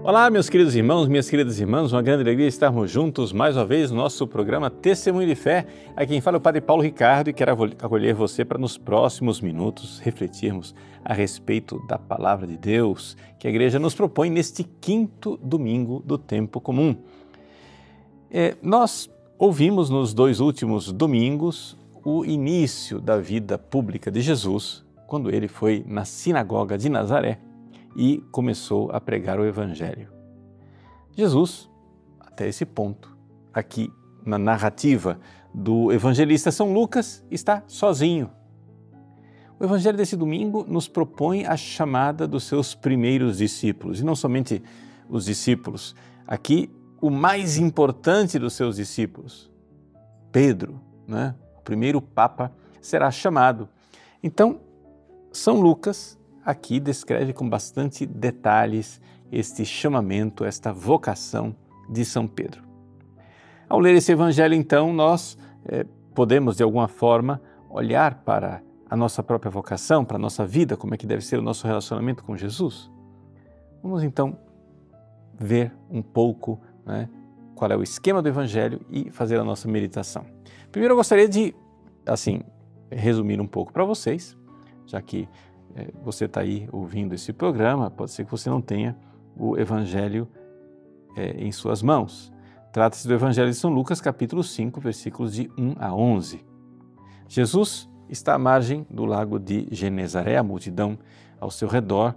Olá, meus queridos irmãos, minhas queridas irmãs, uma grande alegria estarmos juntos mais uma vez no nosso programa Testemunho de Fé. Aqui quem fala é o Padre Paulo Ricardo e quero acolher você para nos próximos minutos refletirmos a respeito da Palavra de Deus que a Igreja nos propõe neste quinto domingo do tempo comum. Nós ouvimos nos dois últimos domingos o início da vida pública de Jesus, quando ele foi na sinagoga de Nazaré e começou a pregar o Evangelho. Jesus, até esse ponto, aqui na narrativa do evangelista São Lucas, está sozinho. O Evangelho desse domingo nos propõe a chamada dos seus primeiros discípulos, e não somente os discípulos, aqui o mais importante dos seus discípulos, Pedro, o primeiro Papa, será chamado. Então, São Lucas aqui descreve com bastante detalhes este chamamento, esta vocação de São Pedro. Ao ler esse evangelho, então, nós podemos, de alguma forma, olhar para a nossa própria vocação, para a nossa vida, como é que deve ser o nosso relacionamento com Jesus. Vamos, então, ver um pouco qual é o esquema do evangelho e fazer a nossa meditação. Primeiro, eu gostaria de, resumir um pouco para vocês, já que você está aí ouvindo esse programa, pode ser que você não tenha o Evangelho em suas mãos. Trata-se do Evangelho de São Lucas, capítulo 5, versículos de 1 a 11. Jesus está à margem do lago de Genezaré, a multidão ao seu redor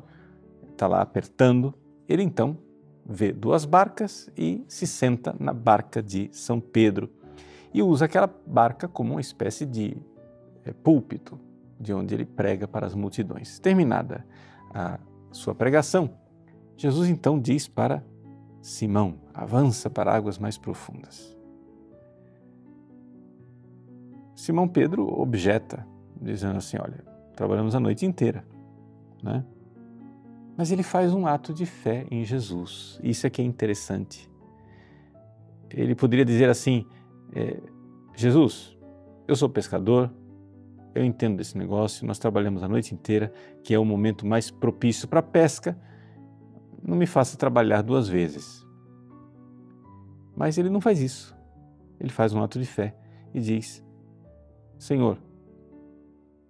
está lá apertando. Ele então vê duas barcas e se senta na barca de São Pedro e usa aquela barca como uma espécie de púlpito, de onde ele prega para as multidões. Terminada a sua pregação, Jesus então diz para Simão: avança para águas mais profundas. Simão Pedro objeta, dizendo assim: olha, trabalhamos a noite inteira, Mas ele faz um ato de fé em Jesus. Isso é que é interessante. Ele poderia dizer assim: Jesus, eu sou pescador, eu entendo desse negócio, nós trabalhamos a noite inteira, que é o momento mais propício para a pesca, não me faça trabalhar duas vezes. Mas ele não faz isso. Ele faz um ato de fé e diz: Senhor,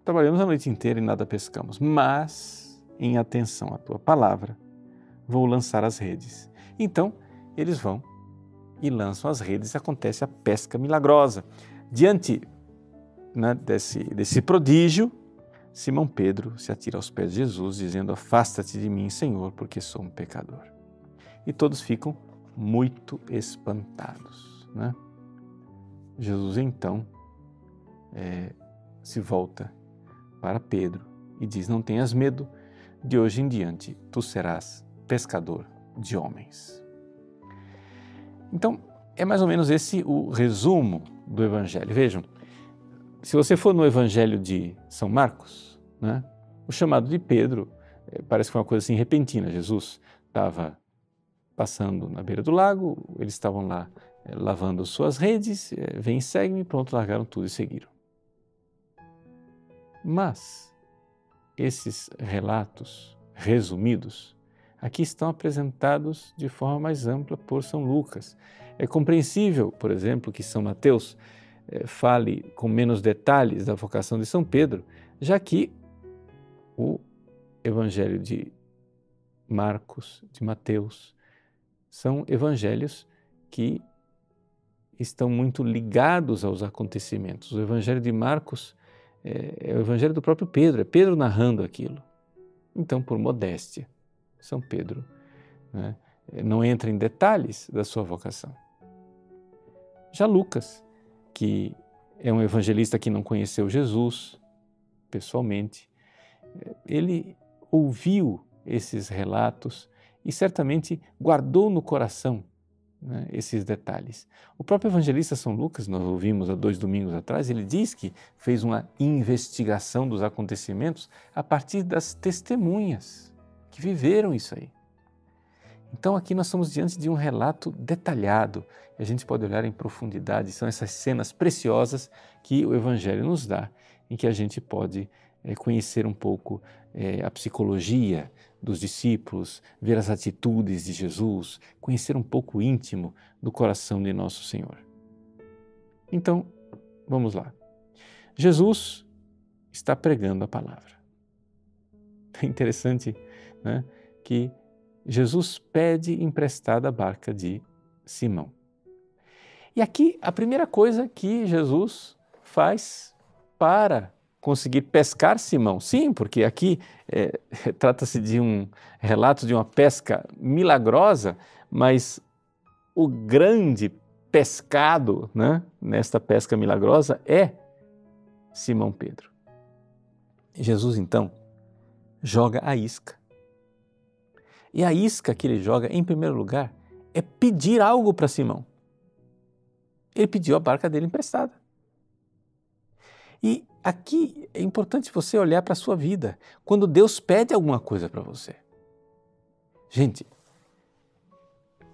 trabalhamos a noite inteira e nada pescamos, mas, em atenção à tua palavra, vou lançar as redes. Então, eles vão e lançam as redes e acontece a pesca milagrosa. Diante desse prodígio, Simão Pedro se atira aos pés de Jesus, dizendo: afasta-te de mim, Senhor, porque sou um pecador. E todos ficam muito espantados. Jesus então se volta para Pedro e diz: não tenhas medo, de hoje em diante tu serás pescador de homens. Então, é mais ou menos esse o resumo do Evangelho. Vejam, se você for no Evangelho de São Marcos, o chamado de Pedro parece que foi uma coisa assim repentina. Jesus estava passando na beira do lago, eles estavam lá lavando suas redes, vem, segue-me, pronto, largaram tudo e seguiram. Mas esses relatos resumidos aqui estão apresentados de forma mais ampla por São Lucas. É compreensível, por exemplo, que São Mateus fale com menos detalhes da vocação de São Pedro, já que o Evangelho de Marcos, de Mateus, são evangelhos que estão muito ligados aos acontecimentos. O Evangelho de Marcos é o Evangelho do próprio Pedro, é Pedro narrando aquilo. Então, por modéstia, São Pedro não entra em detalhes da sua vocação. Já Lucas, que é um evangelista que não conheceu Jesus pessoalmente, ele ouviu esses relatos e certamente guardou no coração esses detalhes. O próprio evangelista São Lucas, nós ouvimos há 2 domingos atrás, ele diz que fez uma investigação dos acontecimentos a partir das testemunhas que viveram isso aí. Então aqui nós estamos diante de um relato detalhado e a gente pode olhar em profundidade. São essas cenas preciosas que o Evangelho nos dá, em que a gente pode conhecer um pouco a psicologia dos discípulos, ver as atitudes de Jesus, conhecer um pouco íntimo do coração de nosso Senhor. Então, vamos lá. Jesus está pregando a palavra. É interessante, né, que Jesus pede emprestada a barca de Simão. E aqui a primeira coisa que Jesus faz para conseguir pescar Simão, sim, porque aqui trata-se de um relato de uma pesca milagrosa, mas o grande pescado, né, nesta pesca milagrosa é Simão Pedro. Jesus então joga a isca. E a isca que ele joga, em primeiro lugar, é pedir algo para Simão. Ele pediu a barca dele emprestada. E aqui é importante você olhar para a sua vida, quando Deus pede alguma coisa para você. Gente,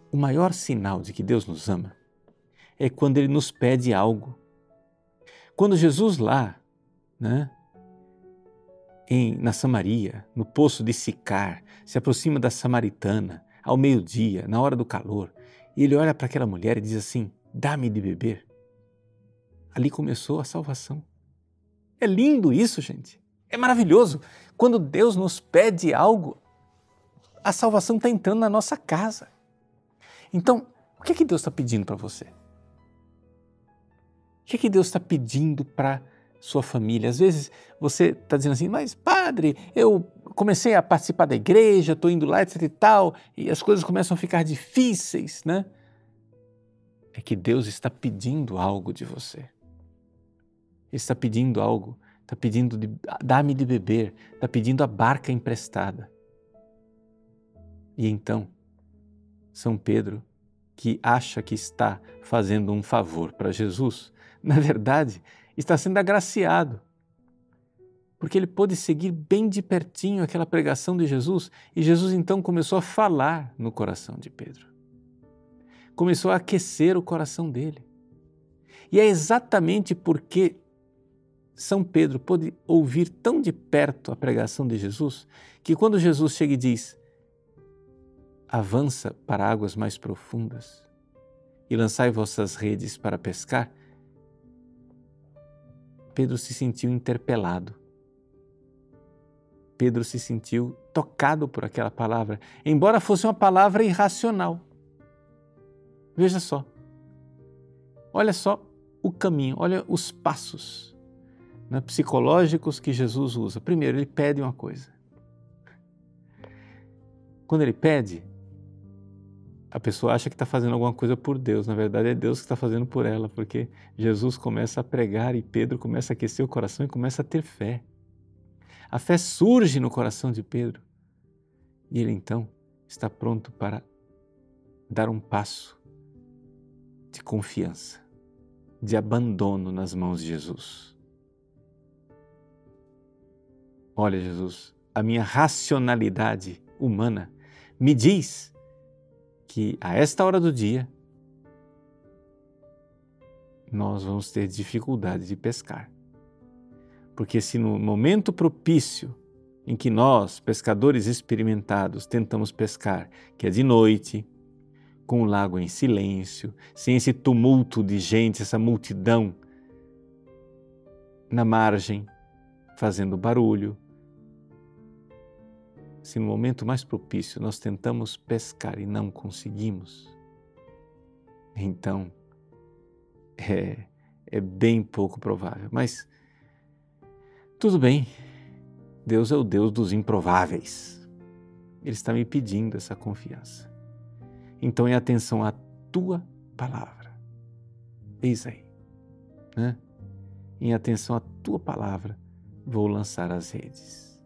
o maior sinal de que Deus nos ama é quando Ele nos pede algo. Quando Jesus lá, né, na Samaria, no poço de Sicar, se aproxima da samaritana, ao meio-dia, na hora do calor, e ele olha para aquela mulher e diz assim: dá-me de beber. Ali começou a salvação. É lindo isso, gente. É maravilhoso. Quando Deus nos pede algo, a salvação está entrando na nossa casa. Então, o que é que Deus está pedindo para você? O que é que Deus está pedindo para sua família? Às vezes você está dizendo assim: mas padre, eu comecei a participar da igreja, estou indo lá, etc e tal, e as coisas começam a ficar difíceis, né? É que Deus está pedindo algo de você. Ele está pedindo algo, está pedindo dá-me de beber, está pedindo a barca emprestada. E então, São Pedro, que acha que está fazendo um favor para Jesus, na verdade, está sendo agraciado, porque ele pôde seguir bem de pertinho aquela pregação de Jesus, e Jesus então começou a falar no coração de Pedro. Começou a aquecer o coração dele. E é exatamente porque São Pedro pôde ouvir tão de perto a pregação de Jesus, que quando Jesus chega e diz: avança para águas mais profundas e lançai vossas redes para pescar, Pedro se sentiu interpelado. Pedro se sentiu tocado por aquela palavra, embora fosse uma palavra irracional. Veja só, olha só o caminho, olha os passos, né, psicológicos que Jesus usa. Primeiro, ele pede uma coisa. Quando ele pede, a pessoa acha que está fazendo alguma coisa por Deus. Na verdade, é Deus que está fazendo por ela, porque Jesus começa a pregar e Pedro começa a aquecer o coração e começa a ter fé. A fé surge no coração de Pedro e ele então está pronto para dar um passo de confiança, de abandono nas mãos de Jesus. Olha, Jesus, a minha racionalidade humana me diz que a esta hora do dia nós vamos ter dificuldade de pescar. Porque se no momento propício em que nós, pescadores experimentados, tentamos pescar, que é de noite, com o lago em silêncio, sem esse tumulto de gente, essa multidão na margem, fazendo barulho, se no momento mais propício nós tentamos pescar e não conseguimos, então é bem pouco provável. Mas tudo bem, Deus é o Deus dos improváveis. Ele está me pedindo essa confiança. Então, em atenção à tua palavra, eis aí, né? Em atenção à tua palavra, vou lançar as redes.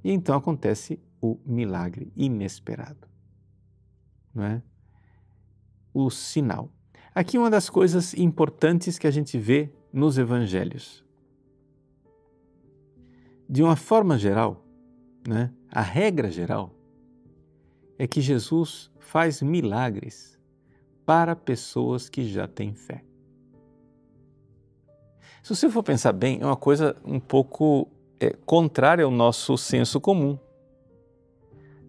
E então acontece o milagre inesperado, não é? O sinal. Aqui uma das coisas importantes que a gente vê nos evangelhos. De uma forma geral, né, a regra geral é que Jesus faz milagres para pessoas que já têm fé. Se você for pensar bem, é uma coisa um pouco contrária ao nosso senso comum.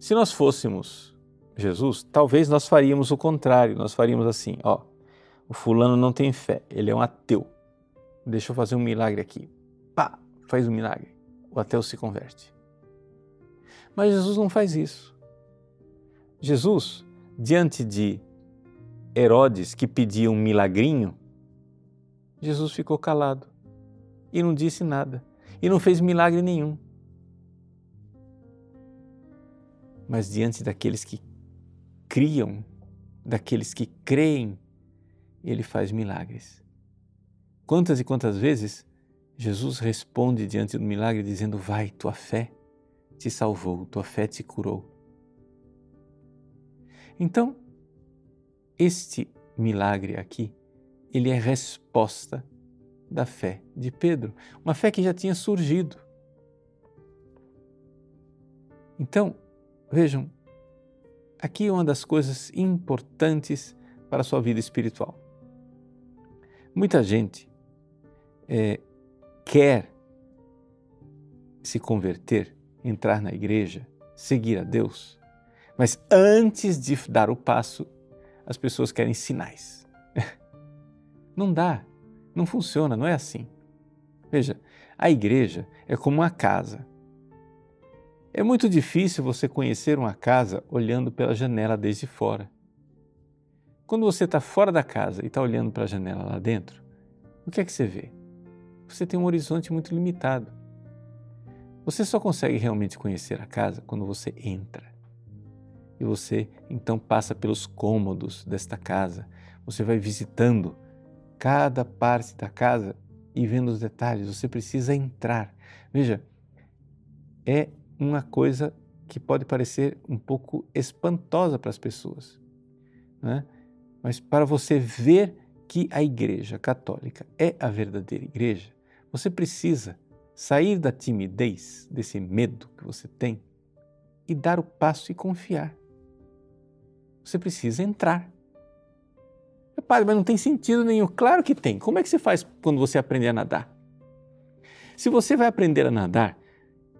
Se nós fôssemos Jesus, talvez nós faríamos o contrário, nós faríamos assim, ó, o fulano não tem fé, ele é um ateu, deixa eu fazer um milagre aqui, pá, faz um milagre, o ateu se converte. Mas Jesus não faz isso. Jesus, diante de Herodes que pedia um milagrinho, Jesus ficou calado e não disse nada e não fez milagre nenhum. Mas diante daqueles que criam, daqueles que creem, ele faz milagres. Quantas e quantas vezes Jesus responde diante do milagre dizendo: vai, tua fé te salvou, tua fé te curou. Então, este milagre aqui, ele é resposta da fé de Pedro, uma fé que já tinha surgido. Então, vejam, aqui é uma das coisas importantes para a sua vida espiritual. Muita gente quer se converter, entrar na igreja, seguir a Deus, mas antes de dar o passo, as pessoas querem sinais. Não dá, não funciona, não é assim. Veja, a igreja é como uma casa. É muito difícil você conhecer uma casa olhando pela janela desde fora. Quando você está fora da casa e está olhando para a janela lá dentro, o que é que você vê? Você tem um horizonte muito limitado. Você só consegue realmente conhecer a casa quando você entra. E você então passa pelos cômodos desta casa. Você vai visitando cada parte da casa e vendo os detalhes. Você precisa entrar. Veja, é uma coisa que pode parecer um pouco espantosa para as pessoas, né? Mas para você ver que a Igreja Católica é a verdadeira igreja, você precisa sair da timidez, desse medo que você tem e dar o passo e confiar. Você precisa entrar. Padre, mas não tem sentido nenhum. Claro que tem. Como é que você faz quando você aprender a nadar? Se você vai aprender a nadar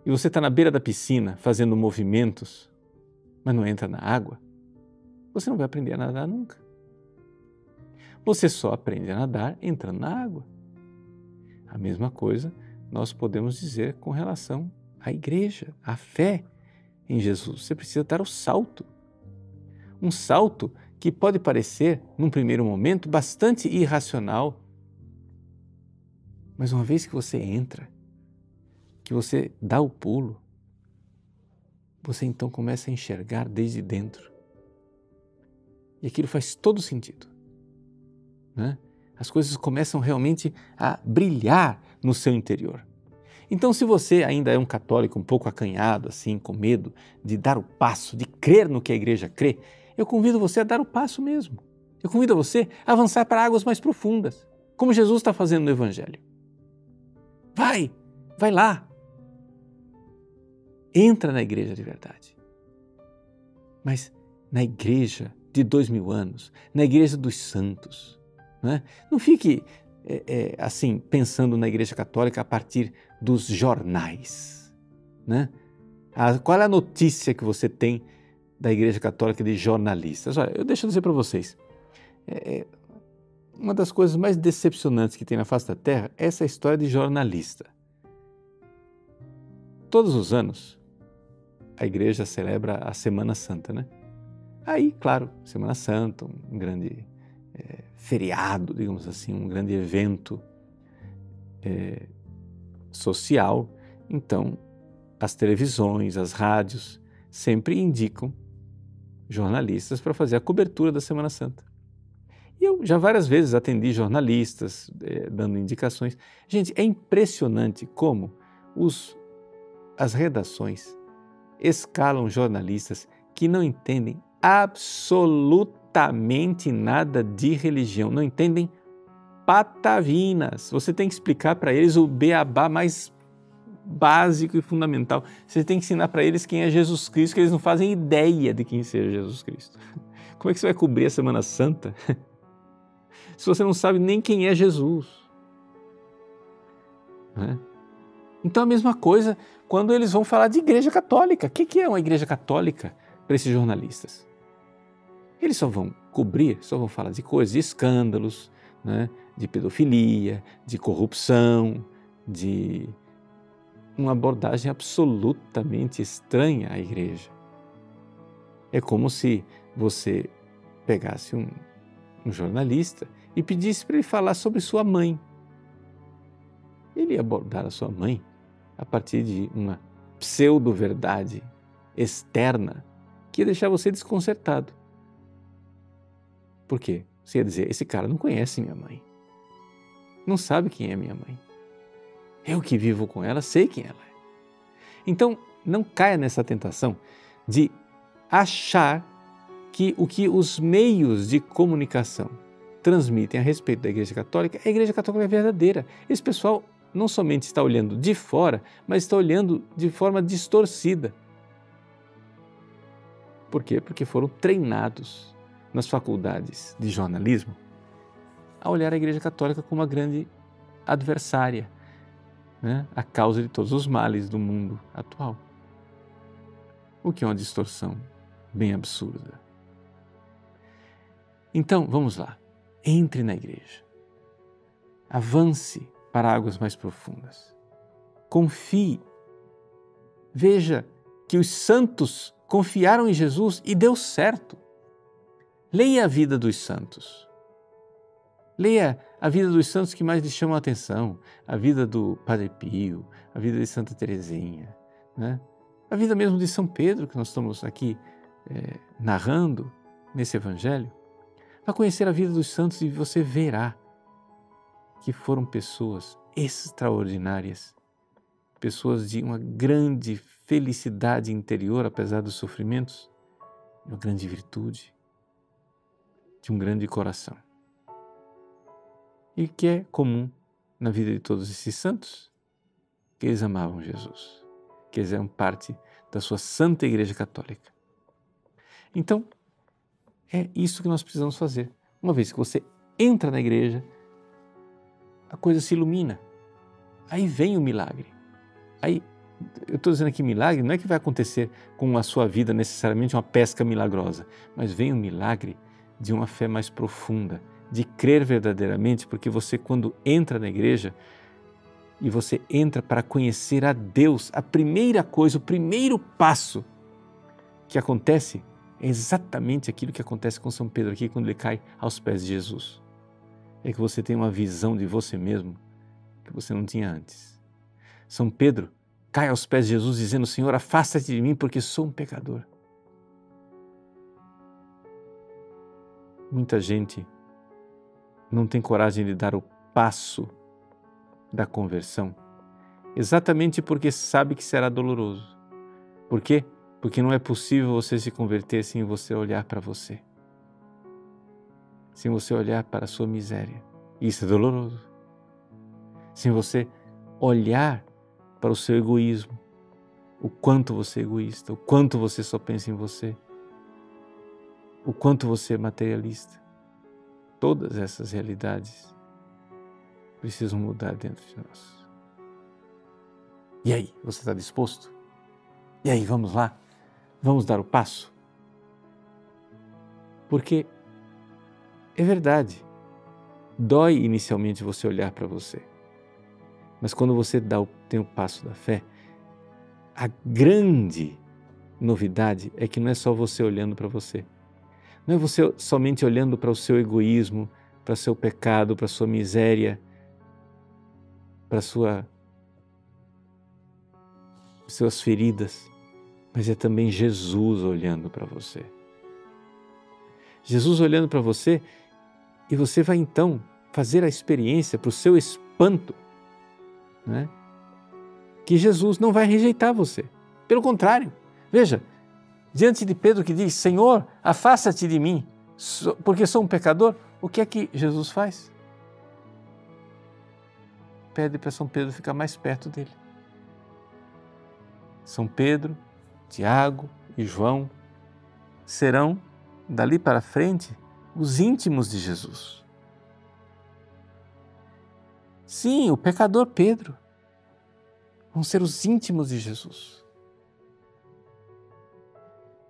e você está na beira da piscina fazendo movimentos, mas não entra na água, você não vai aprender a nadar nunca. Você só aprende a nadar entrando na água. A mesma coisa nós podemos dizer com relação à igreja, à fé em Jesus. Você precisa dar o salto. Um salto que pode parecer, num primeiro momento, bastante irracional. Mas uma vez que você entra, que você dá o pulo, você então começa a enxergar desde dentro. E aquilo faz todo sentido, né? As coisas começam realmente a brilhar no seu interior. Então, se você ainda é um católico um pouco acanhado, assim, com medo de dar o passo, de crer no que a igreja crê, eu convido você a dar o passo mesmo. Eu convido você a avançar para águas mais profundas, como Jesus está fazendo no Evangelho. Vai lá. Entra na igreja de verdade. Mas na igreja de 2000 anos, na igreja dos santos, né? Não fique assim, pensando na igreja católica a partir dos jornais, né? Qual é a notícia que você tem da Igreja Católica de jornalistas? Olha, deixa eu dizer para vocês, uma das coisas mais decepcionantes que tem na face da Terra é essa história de jornalista. Todos os anos, a Igreja celebra a Semana Santa, né? Aí, claro, Semana Santa, um grande feriado, digamos assim, um grande evento social. Então, as televisões, as rádios sempre indicam jornalistas para fazer a cobertura da Semana Santa. E eu já várias vezes atendi jornalistas dando indicações. Gente, é impressionante como as redações escalam jornalistas que não entendem absolutamente nada de religião, não entendem patavinas. Você tem que explicar para eles o beabá mais básico e fundamental. Você tem que ensinar para eles quem é Jesus Cristo, que eles não fazem ideia de quem seja Jesus Cristo. Como é que você vai cobrir a Semana Santa se você não sabe nem quem é Jesus? Né? Então a mesma coisa quando eles vão falar de igreja católica. O que é uma igreja católica para esses jornalistas? Eles só vão cobrir, só vão falar de coisas, de escândalos, né? De pedofilia, de corrupção, de uma abordagem absolutamente estranha à igreja. É como se você pegasse um jornalista e pedisse para ele falar sobre sua mãe. Ele ia abordar a sua mãe a partir de uma pseudo-verdade externa que ia deixar você desconcertado. Por quê? Você ia dizer, esse cara não conhece minha mãe, não sabe quem é minha mãe. Eu que vivo com ela, sei quem ela é. Então, não caia nessa tentação de achar que o que os meios de comunicação transmitem a respeito da Igreja Católica, a Igreja Católica é verdadeira. Esse pessoal não somente está olhando de fora, mas está olhando de forma distorcida. Por quê? Porque foram treinados nas faculdades de jornalismo a olhar a Igreja Católica como uma grande adversária, né? A causa de todos os males do mundo atual. O que é uma distorção bem absurda. Então, vamos lá. Entre na igreja. Avance para águas mais profundas. Confie. Veja que os santos confiaram em Jesus e deu certo. Leia a vida dos santos. Leia a vida dos santos que mais lhe chamam a atenção. A vida do Padre Pio, a vida de Santa Teresinha, né? A vida mesmo de São Pedro, que nós estamos aqui narrando nesse Evangelho. Vá conhecer a vida dos santos e você verá que foram pessoas extraordinárias, pessoas de uma grande felicidade interior, apesar dos sofrimentos, de uma grande virtude, de um grande coração. E que é comum na vida de todos esses santos, que eles amavam Jesus, que eles eram parte da sua Santa Igreja Católica. Então, é isso que nós precisamos fazer. Uma vez que você entra na igreja, a coisa se ilumina. Aí vem o milagre. Aí, eu estou dizendo aqui milagre, não é que vai acontecer com a sua vida necessariamente uma pesca milagrosa, mas vem o milagre de uma fé mais profunda, de crer verdadeiramente, porque você, quando entra na igreja e você entra para conhecer a Deus, a primeira coisa, o primeiro passo que acontece é exatamente aquilo que acontece com São Pedro aqui quando ele cai aos pés de Jesus. É que você tem uma visão de você mesmo que você não tinha antes. São Pedro cai aos pés de Jesus dizendo, Senhor, afasta-te de mim porque sou um pecador. Muita gente não tem coragem de dar o passo da conversão, exatamente porque sabe que será doloroso. Por quê? Porque não é possível você se converter sem você olhar para você, sem você olhar para a sua miséria. Isso é doloroso. Sem você olhar para o seu egoísmo, o quanto você é egoísta, o quanto você só pensa em você, o quanto você é materialista. Todas essas realidades precisam mudar dentro de nós. E aí, você está disposto? E aí, vamos lá? Vamos dar o passo? Porque é verdade, dói inicialmente você olhar para você, mas quando você tem o passo da fé, a grande novidade é que não é só você olhando para você, não é você somente olhando para o seu egoísmo, para o seu pecado, para a sua miséria, para suas feridas, mas é também Jesus olhando para você. Jesus olhando para você e você vai então fazer a experiência para o seu espanto, né? Que Jesus não vai rejeitar você. Pelo contrário, veja, diante de Pedro que diz, Senhor, afasta-te de mim, porque sou um pecador, o que é que Jesus faz? Pede para São Pedro ficar mais perto dele. São Pedro, Tiago e João serão, dali para frente, os íntimos de Jesus. Sim, o pecador Pedro. Vão ser os íntimos de Jesus.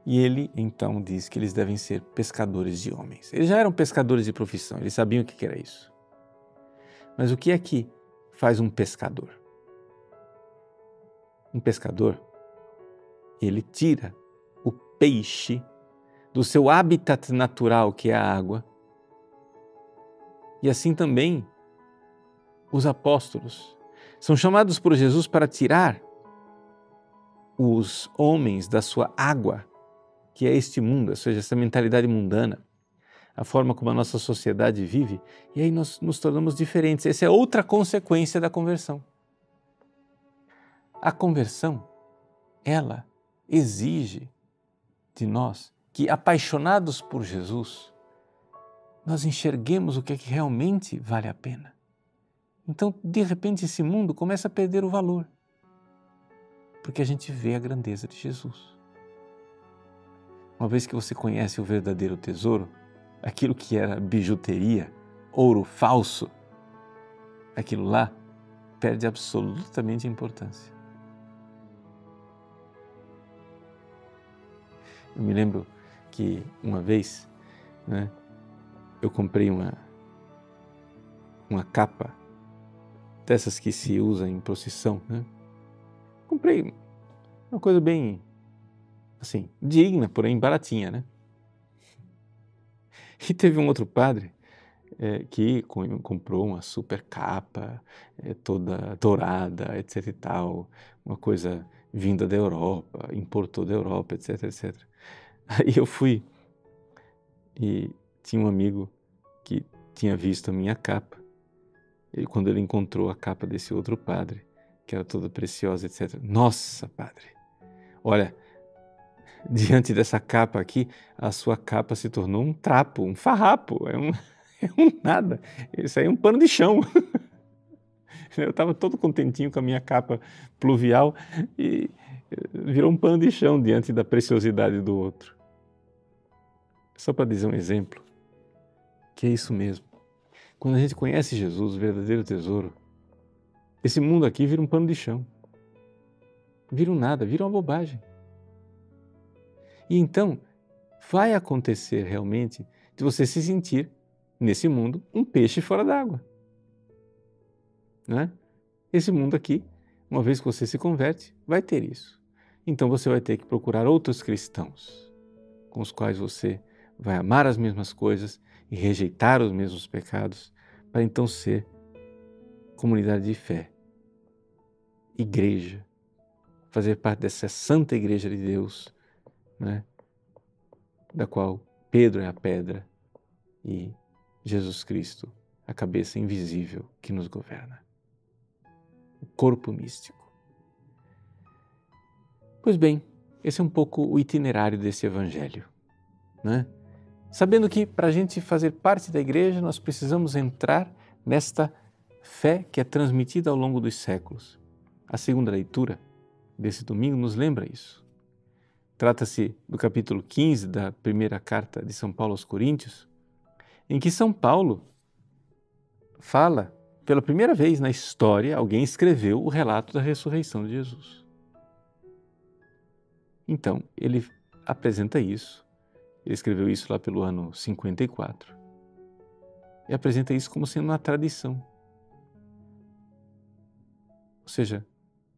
E ele, então, diz que eles devem ser pescadores de homens. Eles já eram pescadores de profissão, eles sabiam o que era isso. Mas o que é que faz um pescador? Um pescador, ele tira o peixe do seu habitat natural, que é a água, e assim também os apóstolos são chamados por Jesus para tirar os homens da sua água, que é este mundo, ou seja, essa mentalidade mundana, a forma como a nossa sociedade vive, e aí nós nos tornamos diferentes. Essa é outra consequência da conversão. A conversão, ela exige de nós que, apaixonados por Jesus, nós enxerguemos o que é que realmente vale a pena. Então, de repente, esse mundo começa a perder o valor, porque a gente vê a grandeza de Jesus. Uma vez que você conhece o verdadeiro tesouro, aquilo que era bijuteria, ouro falso, aquilo lá perde absolutamente a importância. Eu me lembro que uma vez, eu comprei uma capa dessas que se usa em procissão. Comprei uma coisa bem, assim, digna, porém baratinha, E teve um outro padre que comprou uma super capa, toda dourada, etc e tal, uma coisa vinda da Europa, importou da Europa, etc, etc. Aí eu fui e tinha um amigo que tinha visto a minha capa, e quando ele encontrou a capa desse outro padre, que era toda preciosa, etc. Nossa, padre, olha, diante dessa capa aqui, a sua capa se tornou um trapo, um farrapo, é um nada, isso aí é um pano de chão. Eu estava todo contentinho com a minha capa pluvial e virou um pano de chão diante da preciosidade do outro. Só para dizer um exemplo, que é isso mesmo. Quando a gente conhece Jesus, o verdadeiro tesouro, esse mundo aqui vira um pano de chão. Vira um nada, vira uma bobagem. E então, vai acontecer realmente de você se sentir, nesse mundo, um peixe fora d'água. Esse mundo aqui, uma vez que você se converte, vai ter isso. Então você vai ter que procurar outros cristãos, com os quais você vai amar as mesmas coisas e rejeitar os mesmos pecados, para então ser comunidade de fé, igreja, fazer parte dessa santa igreja de Deus, da qual Pedro é a pedra e Jesus Cristo, a cabeça invisível que nos governa. O corpo místico. Pois bem, esse é um pouco o itinerário desse evangelho, Sabendo que para a gente fazer parte da igreja nós precisamos entrar nesta fé que é transmitida ao longo dos séculos. A segunda leitura desse domingo nos lembra isso. Trata-se do capítulo 15 da primeira carta de São Paulo aos Coríntios, em que São Paulo fala, pela primeira vez na história, alguém escreveu o relato da ressurreição de Jesus. Então, ele apresenta isso, ele escreveu isso lá pelo ano 54, e apresenta isso como sendo uma tradição. Ou seja,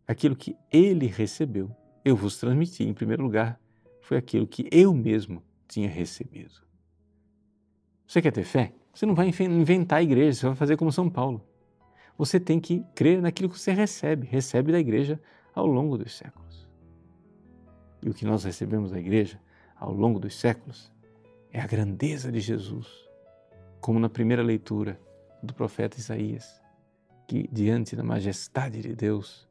aquilo que ele recebeu, eu vos transmiti, em primeiro lugar, foi aquilo que eu mesmo tinha recebido. Você quer ter fé? Você não vai inventar a igreja, você vai fazer como São Paulo. Você tem que crer naquilo que você recebe da igreja ao longo dos séculos. E o que nós recebemos da igreja ao longo dos séculos é a grandeza de Jesus, como na primeira leitura do profeta Isaías, que diante da majestade de Deus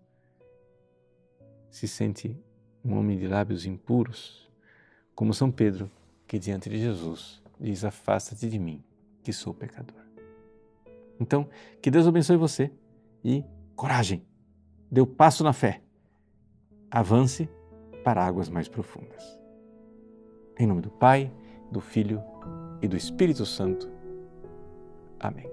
se sente um homem de lábios impuros, como São Pedro, que diante de Jesus diz: afasta-te de mim, que sou pecador. Então, que Deus abençoe você e coragem, dê o passo na fé, avance para águas mais profundas. Em nome do Pai, do Filho e do Espírito Santo. Amém.